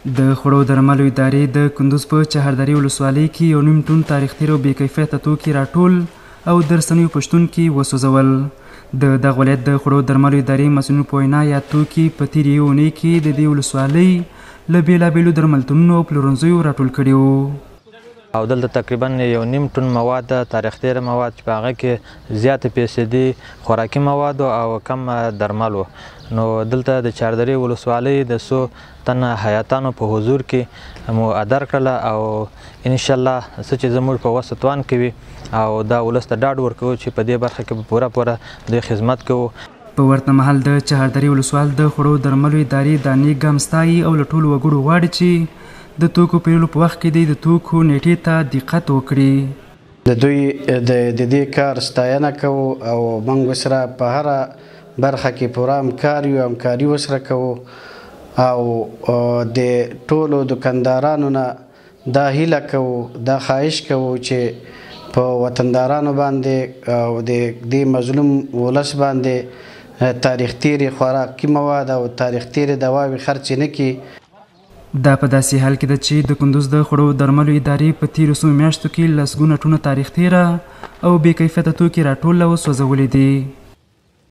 د خوړو درملو ادارې د کندوز په چهردرې ولسوالۍ کې یو نیم ټن تاریخ تیر او بې کیفیته توکي راټول او د رسنیو په شتون کې وسوځول. د دغه ولایت د خوړو درملو ادارې مسؤلینو په وینا یا توکي په تېرې یوې اونۍ کې د دې ولسوالۍ له بېلابېلو درملتونونو او پلورنځیو راټول کړي وو. او دلته تقریبا یو نیم ټن مواد تاریخ تیر مواد چې په هغه کې زیاته فیصدي خوراکي مواد او کم درمل وو. نو دلته د چهردرې ولسوالۍ د څو تنه حیاتانو په حضور کې مو ادر کړله او انشاءالله څه چې زموږ په وس توان کوي او دا ولس ته ډاډ ورکوو چې په دې برخه کې به پوره دوی خدمت کوو. په ورته مهال د چهردرې ولسوال د خوړو درملو ادارې دا نیک ګام ستایي او له ټولو وګړو غواړي چې د توکو پیرلو په وخت کې د توکو نیټې ته دقت وکړي. د دوی د دې کار ستاینه کوو او موږ ورسره په هره برخه کې پوره همکاري ورسره کوو او د ټولو دکاندارانو نه دا هیله کوو، دا خواهش کوو چې په وطندارانو باندې او د دې مظلوم ولس باندې تاریخ تیرې خوراکي مواد او تاریخ تیرې دواوې خرڅې نه کړي. دا په داسې حال کې ده چې د کندوز د خوړو درملو ادارې په تېرو څو میاشتو کې لسګونه ټنه تاریخ تیره او بې کیفیته توکي راټول او سوځولي دي.